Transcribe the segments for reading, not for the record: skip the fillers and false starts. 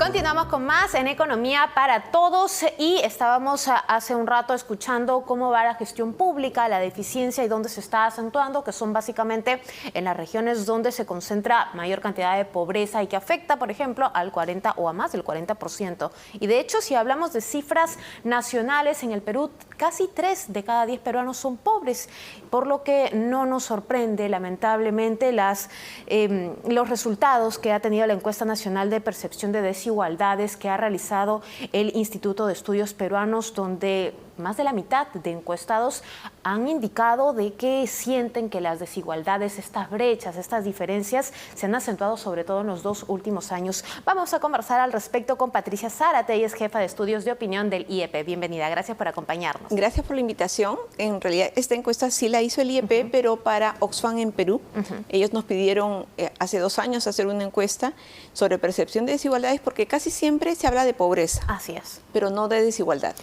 Continuamos con más en Economía para Todos y estábamos hace un rato escuchando cómo va la gestión pública, la deficiencia y dónde se está acentuando, que son básicamente en las regiones donde se concentra mayor cantidad de pobreza y que afecta, por ejemplo, al 40 o a más del 40%. Y de hecho, si hablamos de cifras nacionales, en el Perú casi 3 de cada 10 peruanos son pobres, por lo que no nos sorprende, lamentablemente, los resultados que ha tenido la Encuesta Nacional de Percepción de Desigualdades que ha realizado el Instituto de Estudios Peruanos, donde más de la mitad de encuestados han indicado de que sienten que las desigualdades, estas brechas, estas diferencias se han acentuado sobre todo en los 2 últimos años. Vamos a conversar al respecto con Patricia Zárate, ella es jefa de estudios de opinión del IEP. Bienvenida, gracias por acompañarnos. Gracias por la invitación. En realidad esta encuesta sí la hizo el IEP, pero para Oxfam en Perú. Ellos nos pidieron hace 2 años hacer una encuesta sobre percepción de desigualdades porque casi siempre se habla de pobreza. Así es. Pero no de desigualdad.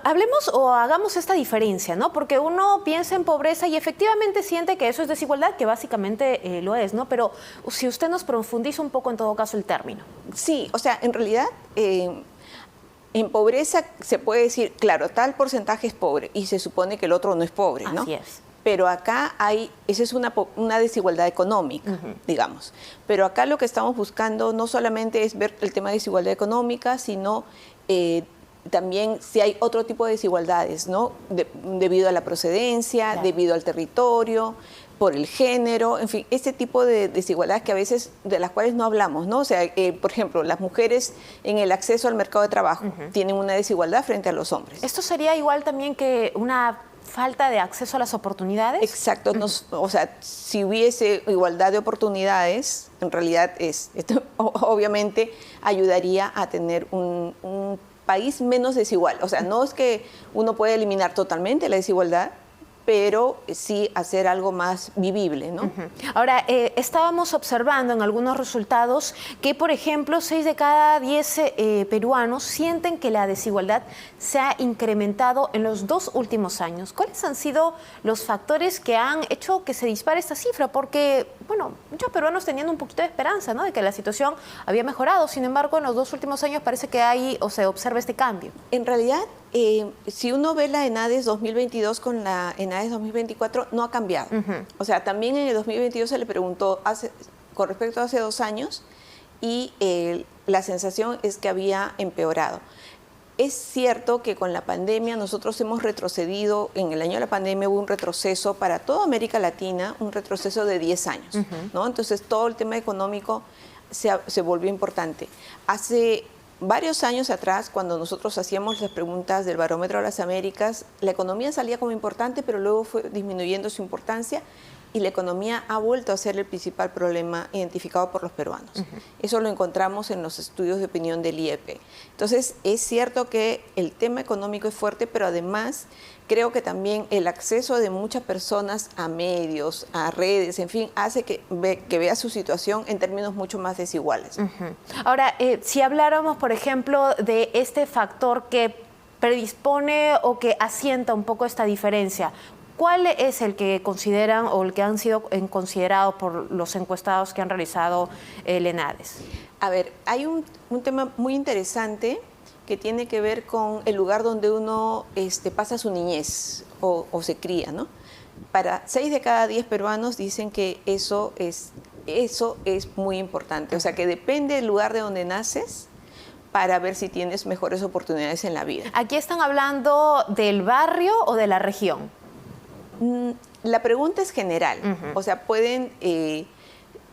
Hablemos o hagamos esta diferencia, ¿no? Porque uno piensa en pobreza y efectivamente siente que eso es desigualdad, que básicamente lo es, ¿no? Pero si usted nos profundiza un poco en todo caso el término. Sí, o sea, en realidad en pobreza se puede decir, claro, tal porcentaje es pobre y se supone que el otro no es pobre, ¿no? Así es. Pero acá esa es una desigualdad económica, digamos. Pero acá lo que estamos buscando no solamente es ver el tema de desigualdad económica, sino también si hay otro tipo de desigualdades, ¿no? Debido a la procedencia, claro, debido al territorio, por el género, en fin, ese tipo de desigualdades que a veces de las cuales no hablamos, ¿no? O sea, por ejemplo, las mujeres en el acceso al mercado de trabajo tienen una desigualdad frente a los hombres. ¿Esto sería igual también que una falta de acceso a las oportunidades? Exacto, o sea, si hubiese igualdad de oportunidades, en realidad esto obviamente ayudaría a tener un país menos desigual. O sea, no es que uno pueda eliminar totalmente la desigualdad, pero sí hacer algo más vivible, ¿no? Ahora, estábamos observando en algunos resultados que, por ejemplo, 6 de cada 10 peruanos sienten que la desigualdad se ha incrementado en los 2 últimos años. ¿Cuáles han sido los factores que han hecho que se dispare esta cifra? Porque, bueno, muchos peruanos tenían un poquito de esperanza, ¿no?, de que la situación había mejorado. Sin embargo, en los 2 últimos años parece que hay o se observa este cambio. En realidad, si uno ve la ENADES 2022 con la ENADES 2024, no ha cambiado. O sea, también en el 2022 se le preguntó con respecto a hace 2 años y la sensación es que había empeorado. Es cierto que con la pandemia nosotros hemos retrocedido, en el año de la pandemia hubo un retroceso para toda América Latina, un retroceso de 10 años, ¿no? Entonces todo el tema económico se volvió importante. Hace varios años atrás, cuando nosotros hacíamos las preguntas del Barómetro de las Américas, la economía salía como importante, pero luego fue disminuyendo su importancia y la economía ha vuelto a ser el principal problema identificado por los peruanos. Eso lo encontramos en los estudios de opinión del IEP. Entonces, es cierto que el tema económico es fuerte, pero además creo que también el acceso de muchas personas a medios, a redes, en fin, hace que vea su situación en términos mucho más desiguales. Ahora, si habláramos, por ejemplo, de este factor que predispone o que asienta un poco esta diferencia, ¿cuál es el que consideran o el que han sido considerados por los encuestados que han realizado el ENADES? A ver, hay un tema muy interesante que tiene que ver con el lugar donde uno pasa su niñez o se cría, ¿no? Para 6 de cada 10 peruanos dicen que eso es muy importante. O sea, que depende del lugar de donde naces para ver si tienes mejores oportunidades en la vida. ¿Aquí están hablando del barrio o de la región? La pregunta es general. O sea, pueden...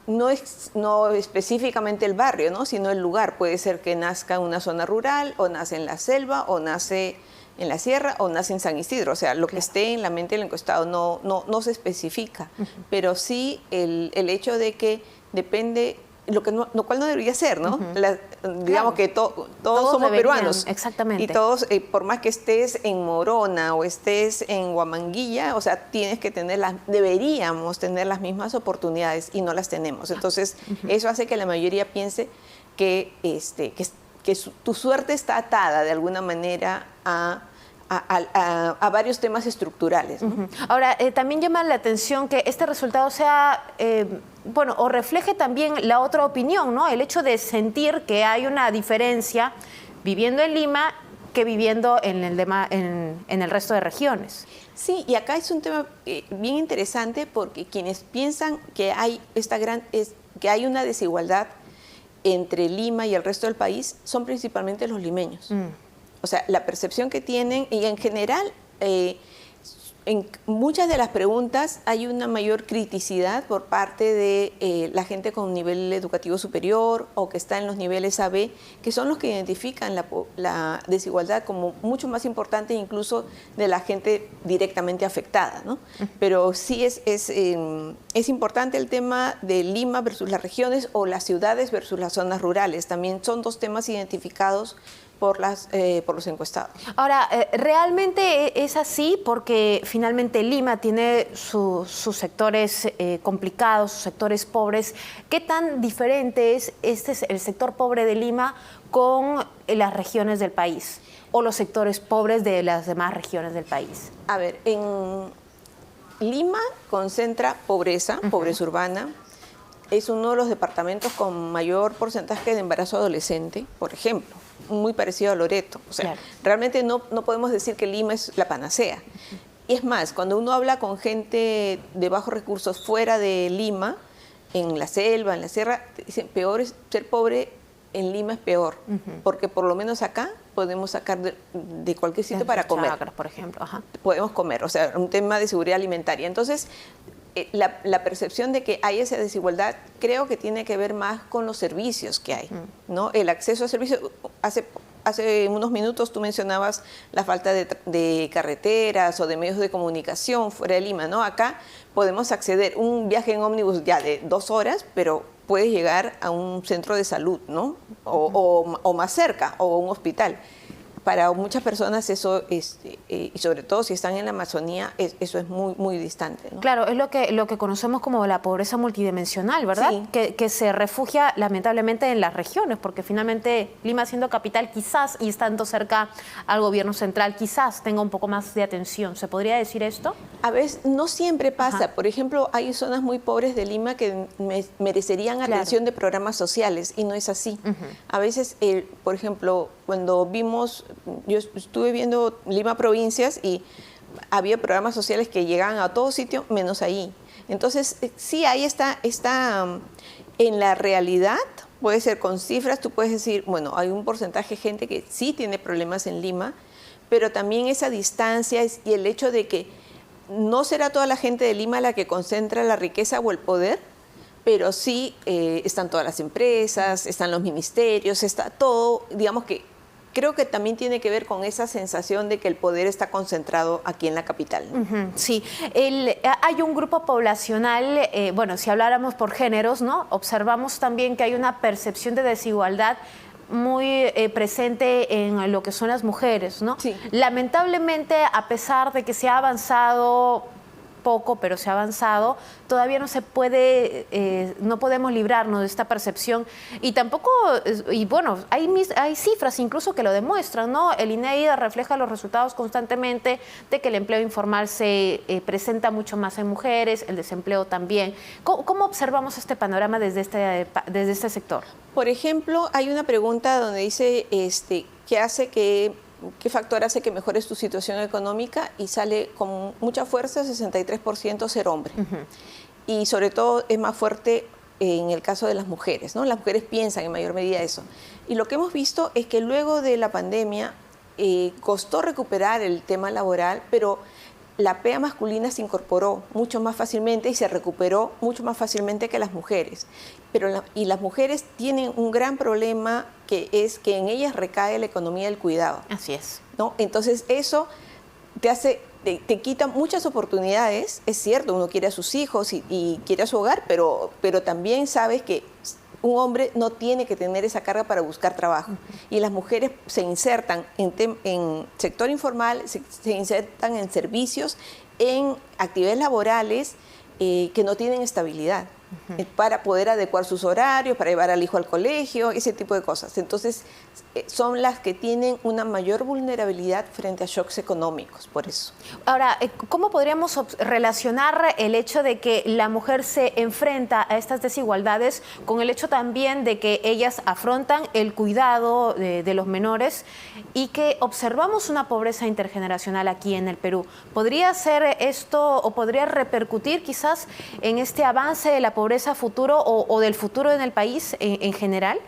no específicamente el barrio, ¿no?, sino el lugar. Puede ser que nazca en una zona rural, o nace en la selva, o nace en la sierra, o nace en San Isidro. O sea, lo que esté en la mente del encuestado no se especifica. Pero sí el hecho de que depende, lo cual no debería ser, ¿no? Digamos que todos somos peruanos. Exactamente. Y todos, por más que estés en Morona o estés en Huamanguilla, o sea, deberíamos tener las mismas oportunidades y no las tenemos. Entonces, eso hace que la mayoría piense que tu suerte está atada de alguna manera a varios temas estructurales, ¿no? Ahora, también llama la atención que este resultado sea bueno, o refleje también la otra opinión, ¿no? El hecho de sentir que hay una diferencia viviendo en Lima que viviendo en el resto de regiones. Sí, y acá es un tema bien interesante porque quienes piensan que hay que hay una desigualdad entre Lima y el resto del país son principalmente los limeños. O sea, la percepción que tienen, y en general, en muchas de las preguntas hay una mayor criticidad por parte de la gente con nivel educativo superior o que está en los niveles AB, que son los que identifican la desigualdad como mucho más importante incluso de la gente directamente afectada, ¿no? Pero sí es importante el tema de Lima versus las regiones o las ciudades versus las zonas rurales. También son dos temas identificados por los encuestados. Ahora, ¿realmente es así? Porque finalmente Lima tiene sus sectores complicados, sus sectores pobres. ¿Qué tan diferente es el sector pobre de Lima con las regiones del país o los sectores pobres de las demás regiones del país? A ver, en Lima concentra pobreza, pobreza urbana. Es uno de los departamentos con mayor porcentaje de embarazo adolescente, por ejemplo, muy parecido a Loreto. O sea, claro, realmente no podemos decir que Lima es la panacea. Y es más, cuando uno habla con gente de bajos recursos fuera de Lima, en la selva, en la sierra, dicen, peor es ser pobre, en Lima es peor, porque por lo menos acá podemos sacar de cualquier sitio para comer. Chacras, por ejemplo. Podemos comer, o sea, un tema de seguridad alimentaria. Entonces, la percepción de que hay esa desigualdad creo que tiene que ver más con los servicios que hay, ¿no? El acceso a servicios, hace unos minutos tú mencionabas la falta de carreteras o de medios de comunicación fuera de Lima, ¿no? Acá podemos acceder, un viaje en ómnibus ya de 2 horas, pero puedes llegar a un centro de salud, ¿no? O más cerca, o un hospital. Para muchas personas eso es, y sobre todo si están en la Amazonía, eso es muy, muy distante, ¿no? Claro, es lo que conocemos como la pobreza multidimensional, ¿verdad? Sí. Que se refugia lamentablemente en las regiones, porque finalmente Lima siendo capital quizás, y estando cerca al gobierno central, quizás tenga un poco más de atención. ¿Se podría decir esto? A veces no siempre pasa. Por ejemplo, hay zonas muy pobres de Lima que merecerían atención de programas sociales y no es así. A veces, por ejemplo, cuando yo estuve viendo Lima Provincias y había programas sociales que llegaban a todo sitio menos ahí. Entonces, sí, ahí está en la realidad, puede ser con cifras, tú puedes decir, bueno, hay un porcentaje de gente que sí tiene problemas en Lima, pero también esa distancia y el hecho de que no será toda la gente de Lima la que concentra la riqueza o el poder, pero sí están todas las empresas, están los ministerios, está todo, digamos que creo que también tiene que ver con esa sensación de que el poder está concentrado aquí en la capital, ¿no? Sí, hay un grupo poblacional, bueno, si habláramos por géneros, ¿no? Observamos también que hay una percepción de desigualdad muy presente en lo que son las mujeres, ¿no? Sí. Lamentablemente, a pesar de que se ha avanzado poco, pero se ha avanzado, todavía no se puede, no podemos librarnos de esta percepción y tampoco, y bueno, hay cifras incluso que lo demuestran, ¿no? El INEGI refleja los resultados constantemente de que el empleo informal se presenta mucho más en mujeres, el desempleo también. ¿Cómo observamos este panorama desde este sector? Por ejemplo, hay una pregunta donde dice, ¿qué factor hace que mejores tu situación económica? Y sale con mucha fuerza, 63% ser hombre. Y sobre todo es más fuerte en el caso de las mujeres, ¿no? Las mujeres piensan en mayor medida eso. Y lo que hemos visto es que luego de la pandemia costó recuperar el tema laboral, pero la PEA masculina se incorporó mucho más fácilmente y se recuperó mucho más fácilmente que las mujeres. Y las mujeres tienen un gran problema que es que en ellas recae la economía del cuidado. Así es. ¿No? Entonces eso te quita muchas oportunidades. Es cierto, uno quiere a sus hijos y quiere a su hogar, pero también sabes que un hombre no tiene que tener esa carga para buscar trabajo. Y las mujeres se insertan en sector informal, se insertan en servicios, en actividades laborales que no tienen estabilidad. para poder adecuar sus horarios, para llevar al hijo al colegio, ese tipo de cosas. Entonces, son las que tienen una mayor vulnerabilidad frente a shocks económicos, por eso. Ahora, ¿cómo podríamos relacionar el hecho de que la mujer se enfrenta a estas desigualdades con el hecho también de que ellas afrontan el cuidado de los menores y que observamos una pobreza intergeneracional aquí en el Perú? ¿Podría ser esto o podría repercutir quizás en este avance de la pobreza futuro o del futuro en el país en general?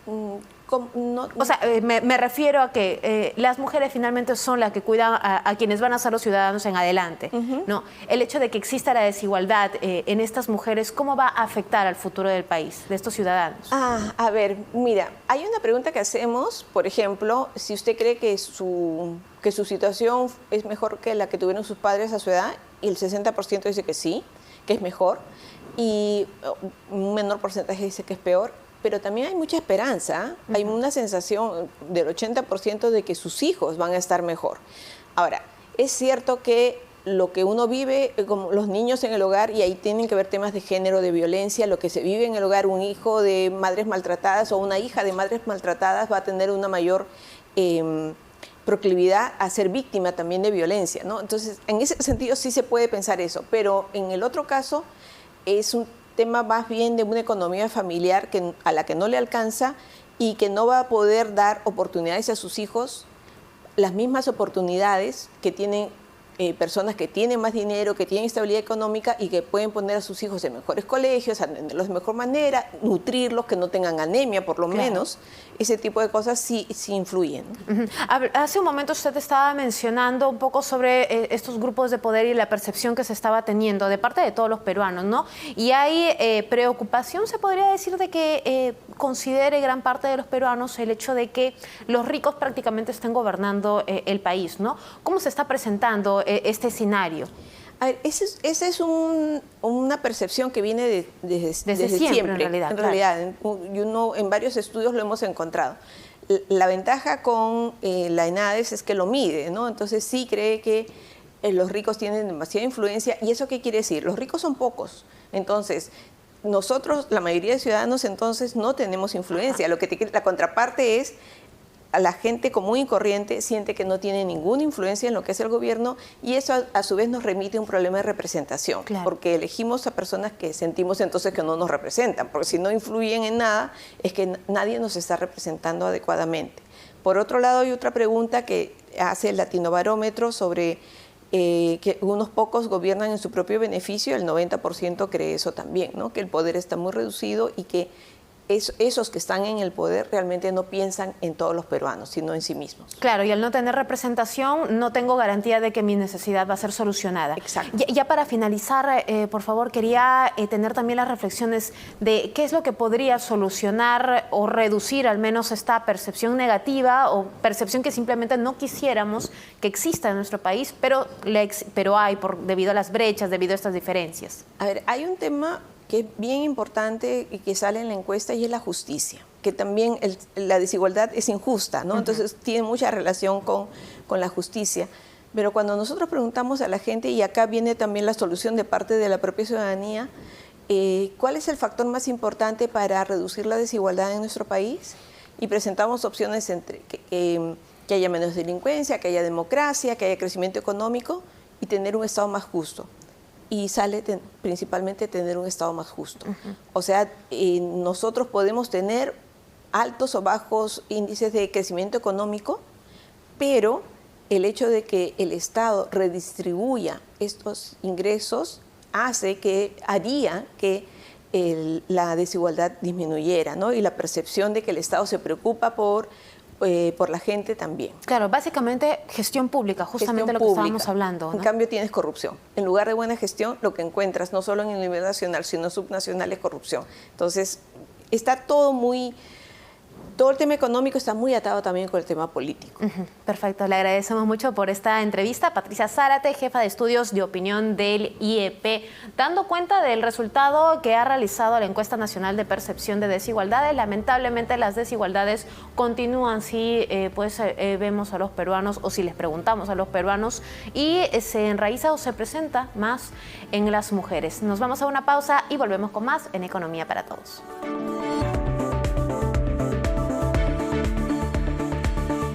O sea, me refiero a que las mujeres finalmente son las que cuidan a quienes van a ser los ciudadanos en adelante, ¿no? El hecho de que exista la desigualdad en estas mujeres, ¿cómo va a afectar al futuro del país, de estos ciudadanos? A ver, mira, hay una pregunta que hacemos, por ejemplo, si usted cree que su situación es mejor que la que tuvieron sus padres a su edad, y el 60% dice que sí, que es mejor, y un menor porcentaje dice que es peor. Pero también hay mucha esperanza, hay una sensación del 80% de que sus hijos van a estar mejor. Ahora, es cierto que lo que uno vive, como los niños en el hogar, y ahí tienen que ver temas de género, de violencia, lo que se vive en el hogar, un hijo de madres maltratadas o una hija de madres maltratadas va a tener una mayor proclividad a ser víctima también de violencia, ¿no? Entonces, en ese sentido sí se puede pensar eso, pero en el otro caso es un tema más bien de una economía familiar a la que no le alcanza y que no va a poder dar oportunidades a sus hijos, las mismas oportunidades que tienen personas que tienen más dinero, que tienen estabilidad económica y que pueden poner a sus hijos en mejores colegios, atenderlos de mejor manera, nutrirlos, que no tengan anemia por lo menos. Ese tipo de cosas sí influyen. Hace un momento usted estaba mencionando un poco sobre estos grupos de poder y la percepción que se estaba teniendo de parte de todos los peruanos, ¿no? Y hay preocupación, se podría decir, de que considere gran parte de los peruanos el hecho de que los ricos prácticamente estén gobernando el país, ¿no? ¿Cómo se está presentando este escenario? A ver, esa es una percepción que viene desde siempre, en realidad. Y uno en varios estudios lo hemos encontrado. La ventaja con la ENADES es que lo mide, ¿no? Entonces sí cree que los ricos tienen demasiada influencia. ¿Y eso qué quiere decir? Los ricos son pocos. Entonces, nosotros, la mayoría de ciudadanos, entonces no tenemos influencia. La contraparte es a la gente común y corriente siente que no tiene ninguna influencia en lo que es el gobierno y eso a su vez nos remite a un problema de representación, porque elegimos a personas que sentimos entonces que no nos representan, porque si no influyen en nada es que nadie nos está representando adecuadamente. Por otro lado, hay otra pregunta que hace el Latinobarómetro sobre que unos pocos gobiernan en su propio beneficio, el 90% cree eso también, ¿no? Que el poder está muy reducido y que esos que están en el poder realmente no piensan en todos los peruanos, sino en sí mismos. Claro, y al no tener representación, no tengo garantía de que mi necesidad va a ser solucionada. Exacto. Ya para finalizar, por favor, quería tener también las reflexiones de qué es lo que podría solucionar o reducir al menos esta percepción negativa o percepción que simplemente no quisiéramos que exista en nuestro país, pero hay debido a las brechas, debido a estas diferencias. A ver, hay un tema que es bien importante y que sale en la encuesta y es la justicia, que también la desigualdad es injusta, ¿no? Entonces tiene mucha relación con la justicia. Pero cuando nosotros preguntamos a la gente, y acá viene también la solución de parte de la propia ciudadanía, ¿cuál es el factor más importante para reducir la desigualdad en nuestro país? Y presentamos opciones entre que haya menos delincuencia, que haya democracia, que haya crecimiento económico y tener un Estado más justo. Y sale principalmente tener un Estado más justo. O sea, nosotros podemos tener altos o bajos índices de crecimiento económico, pero el hecho de que el Estado redistribuya estos ingresos haría que la desigualdad disminuyera, ¿no? Y la percepción de que el Estado se preocupa por la gente también. Claro, básicamente gestión pública, justamente lo que estábamos hablando, ¿no? En cambio tienes corrupción. En lugar de buena gestión, lo que encuentras no solo en el nivel nacional, sino subnacional es corrupción. Entonces, está todo muy todo el tema económico está muy atado también con el tema político. Perfecto, le agradecemos mucho por esta entrevista. Patricia Zárate, jefa de estudios de opinión del IEP, dando cuenta del resultado que ha realizado la encuesta nacional de percepción de desigualdades. Lamentablemente las desigualdades continúan si vemos a los peruanos o si les preguntamos a los peruanos, y se enraiza o se presenta más en las mujeres. Nos vamos a una pausa y volvemos con más en Economía para Todos.